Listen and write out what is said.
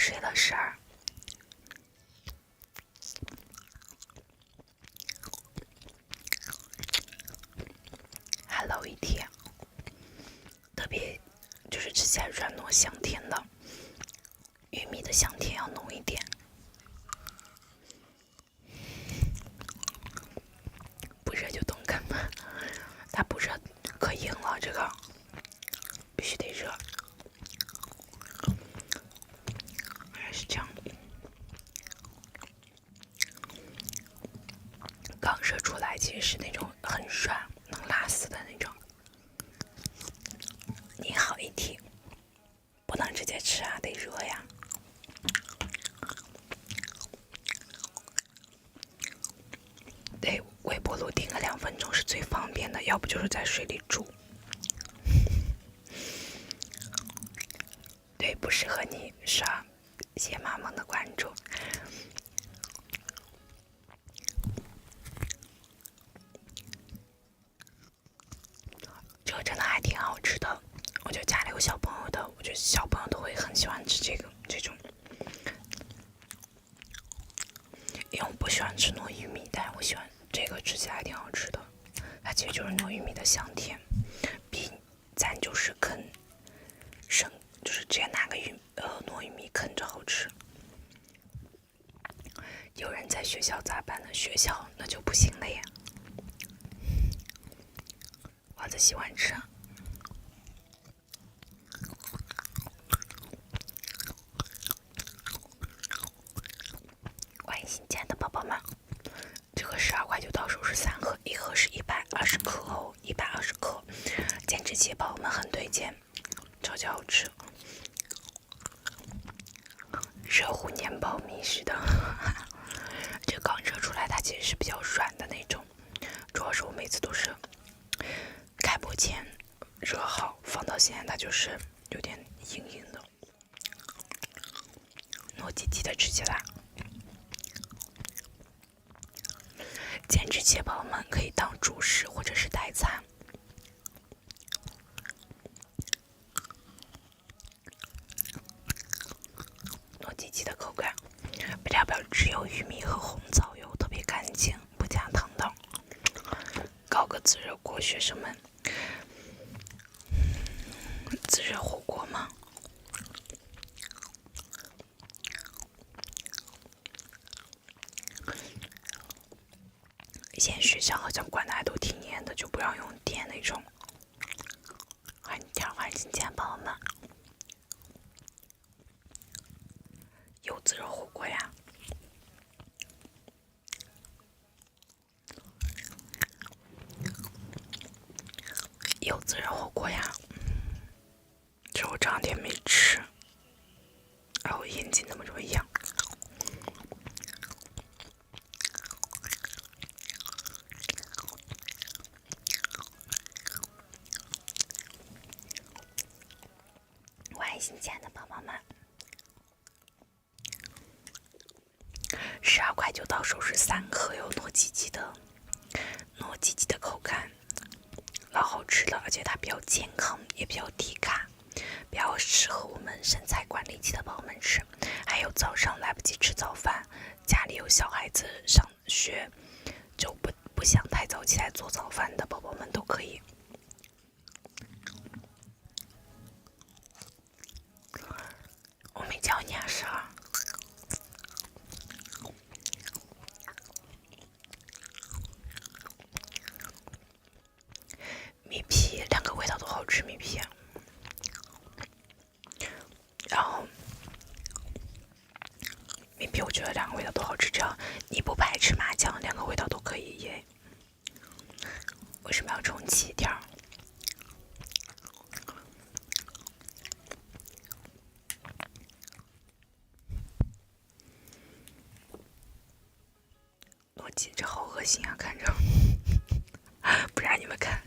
睡了12。还捞一天，特别就是吃起来软糯香甜的，玉米的香甜要浓一点。不热就动根嘛，它不热可硬了，这个必须得热。还是这样，刚热出来其实是那种很软能拉丝的那种。你好一听，不能直接吃啊，得热呀。对，微波炉叮个2分钟是最方便的，要不就是在水里煮。对，不适合你刷谢妈妈的关注。这个真的还挺好吃的，我觉得家里有小朋友的，我觉得小朋友都会很喜欢吃这种。因为我不喜欢吃糯玉米，但我喜欢这个，吃起来还挺好吃的。它其实就是糯玉米的香甜，比咱就是啃生，就是直接拿个糯玉米啃着好吃。有人在学校咋办呢？学校那就不行了呀。娃子喜欢吃。欢迎新进来的宝宝们。这个12块9到手是3盒，一盒是120克哦，120克。减脂蟹堡我们很推荐，超级好吃。热乎年苞米似的，这刚热出来，它其实是比较软的那种。主要是我每次都是开播前热好，放到现在它就是有点硬硬的，糯叽叽的，吃起来。减脂蟹堡们可以当主食或者是代餐。糯叽叽的口感，不料只有玉米和红枣油，特别干净，不加糖的。搞个自热锅，学生们，自热火锅吗？现在学校好像管的还都挺严的，就不让用电那种。欢迎新进宝宝们，有自热火锅呀。有自热火锅呀，这我这2天没吃，然后眼睛怎么这么痒？欢迎新进来的宝宝们。12块9到手是3盒，有糯叽叽的口感，老好吃了，而且它比较健康，也比较低卡，比较适合我们身材管理期的宝宝们吃。还有早上来不及吃早饭，家里有小孩子上学，就不想太早起来做早饭的宝宝们都可以。我没教你啊，12。米皮2个味道都好吃，米皮。然后米皮我觉得2个味道都好吃，只要你不排斥麻酱，2个味道都可以耶。为什么要重启一点？逻辑这好恶心啊，看着。不让你们看。